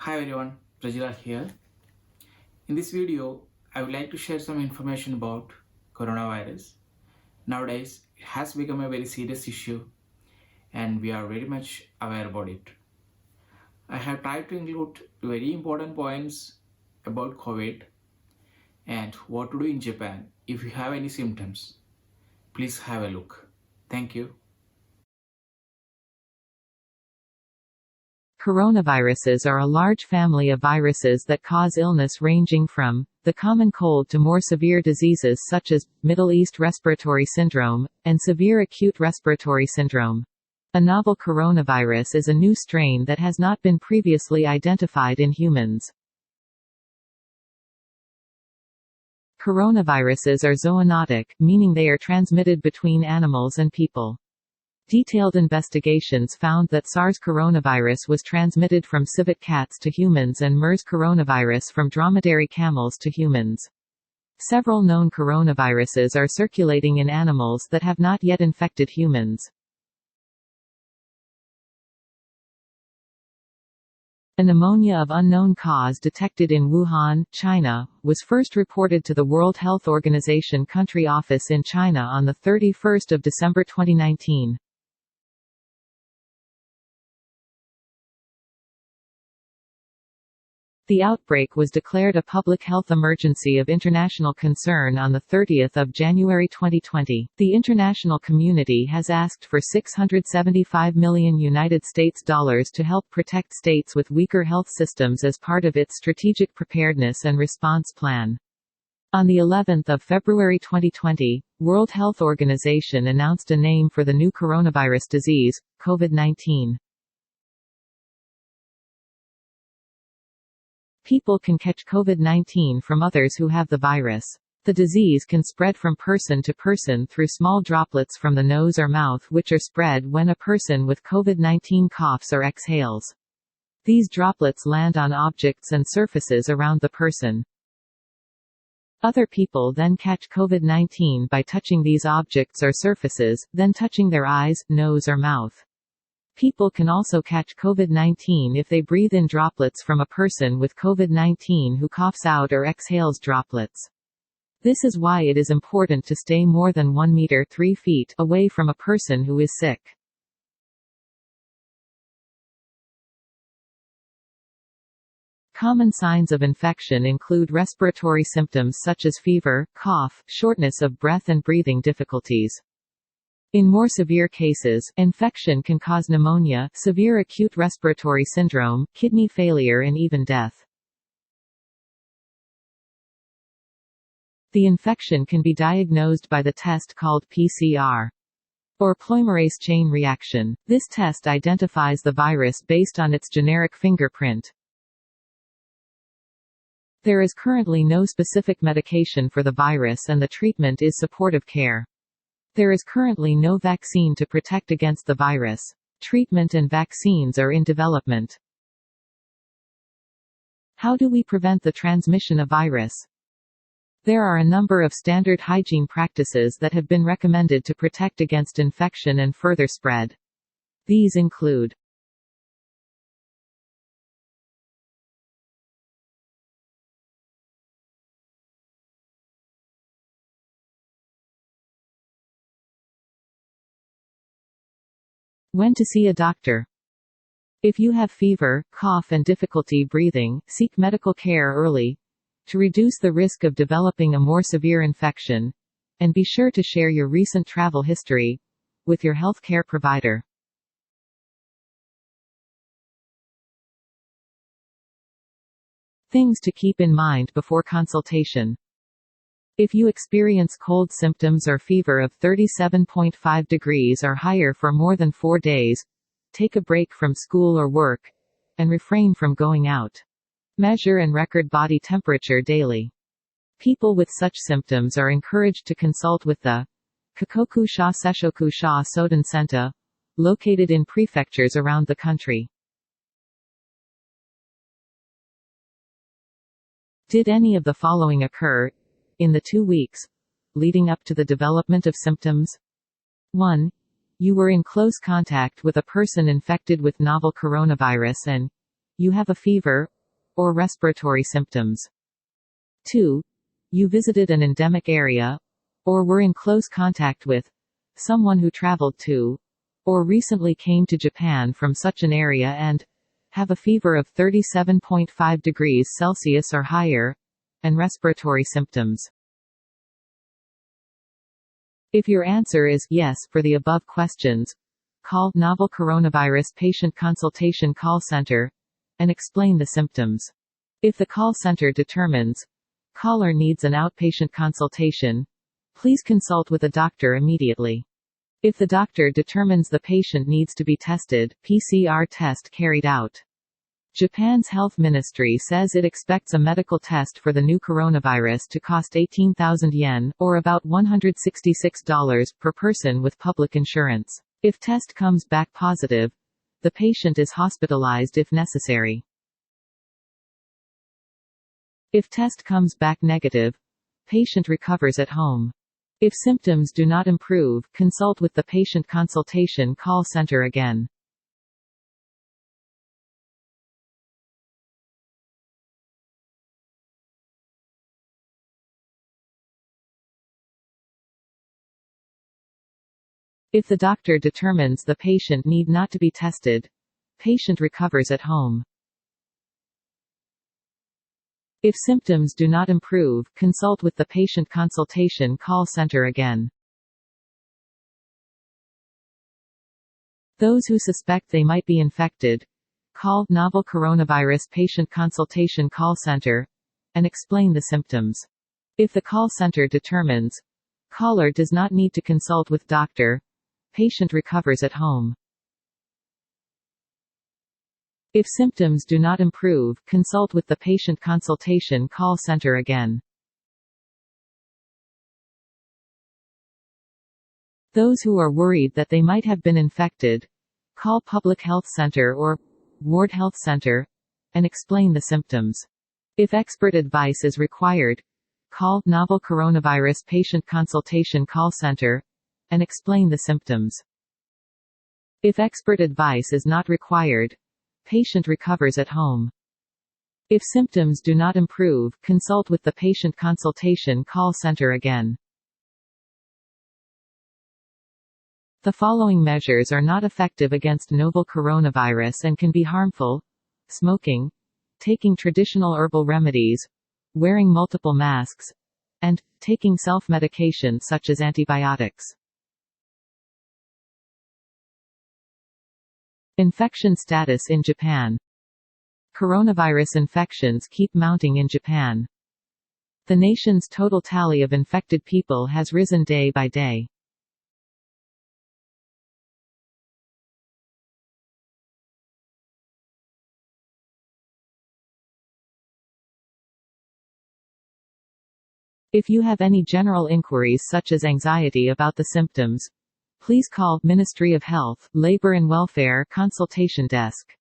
Hi everyone, Prajila here. In this video, I would like to share some information about coronavirus. Nowadays, it has become a very serious issue and we are very much aware about it. I have tried to include very important points about COVID and what to do in Japan if you have any symptoms. Please have a look. Thank you. Coronaviruses are a large family of viruses that cause illness ranging from the common cold to more severe diseases such as Middle East respiratory syndrome and severe acute respiratory syndrome. A novel coronavirus is a new strain that has not been previously identified in humans. Coronaviruses are zoonotic, meaning they are transmitted between animals and people. Detailed investigations found that SARS coronavirus was transmitted from civet cats to humans and MERS coronavirus from dromedary camels to humans. Several known coronaviruses are circulating in animals that have not yet infected humans. A pneumonia of unknown cause detected in Wuhan, China, was first reported to the World Health Organization country office in China on 31 December 2019. The outbreak was declared a public health emergency of international concern on 30 January 2020. The international community has asked for $675 million to help protect states with weaker health systems as part of its strategic preparedness and response plan. On the 11th of February 2020, World Health Organization announced a name for the new coronavirus disease, COVID-19. People can catch COVID-19 from others who have the virus. The disease can spread from person to person through small droplets from the nose or mouth which are spread when a person with COVID-19 coughs or exhales. These droplets land on objects and surfaces around the person. Other people then catch COVID-19 by touching these objects or surfaces, then touching their eyes, nose or mouth. People can also catch COVID-19 if they breathe in droplets from a person with COVID-19 who coughs out or exhales droplets. This is why it is important to stay more than 1 meter (3 feet) away from a person who is sick. Common signs of infection include respiratory symptoms such as fever, cough, shortness of breath and breathing difficulties. In more severe cases, infection can cause pneumonia, severe acute respiratory syndrome, kidney failure and even death. The infection can be diagnosed by the test called PCR, or polymerase chain reaction. This test identifies the virus based on its generic fingerprint. There is currently no specific medication for the virus and the treatment is supportive care. There is currently no vaccine to protect against the virus. Treatment and vaccines are in development. How do we prevent the transmission of virus? There are a number of standard hygiene practices that have been recommended to protect against infection and further spread. These include when to see a doctor. If you have fever, cough and difficulty breathing, seek medical care early to reduce the risk of developing a more severe infection, and be sure to share your recent travel history with your healthcare provider. Things to keep in mind before consultation. If you experience cold symptoms or fever of 37.5 degrees or higher for more than 4 days, take a break from school or work, and refrain from going out. Measure and record body temperature daily. People with such symptoms are encouraged to consult with the Kikoku Sha Seshoku Sha Soden Senta, located in prefectures around the country. Did any of the following occur in the 2 weeks leading up to the development of symptoms? 1. You were in close contact with a person infected with novel coronavirus and you have a fever, or respiratory symptoms. 2. You visited an endemic area, or were in close contact with someone who traveled to, or recently came to Japan from such an area and have a fever of 37.5 degrees Celsius or higher, and respiratory symptoms. If your answer is yes for the above questions, call Novel Coronavirus Patient Consultation Call Center and explain the symptoms. If the call center determines caller needs an outpatient consultation, please consult with a doctor immediately. If the doctor determines the patient needs to be tested, PCR test carried out. Japan's health ministry says it expects a medical test for the new coronavirus to cost 18,000 yen, or about $166 per person with public insurance. If test comes back positive, the patient is hospitalized if necessary. If test comes back negative, patient recovers at home. If symptoms do not improve, consult with the patient consultation call center again. If the doctor determines the patient need not to be tested, patient recovers at home. If symptoms do not improve, consult with the patient consultation call center again. Those who suspect they might be infected, call Novel Coronavirus Patient Consultation Call Center and explain the symptoms. If the call center determines caller does not need to consult with doctor, patient recovers at home. If symptoms do not improve, consult with the patient consultation call center again. Those who are worried that they might have been infected, call Public Health Center or Ward Health Center and explain the symptoms. If expert advice is required, call Novel Coronavirus Patient Consultation Call Center and explain the symptoms. If expert advice is not required, patient recovers at home. If symptoms do not improve, consult with the patient consultation call center again. The following measures are not effective against novel coronavirus and can be harmful: smoking, taking traditional herbal remedies, wearing multiple masks, and taking self-medication such as antibiotics. Infection status in Japan. Coronavirus infections keep mounting in Japan. The nation's total tally of infected people has risen day by day. If you have any general inquiries such as anxiety about the symptoms, please call Ministry of Health, Labor and Welfare Consultation Desk.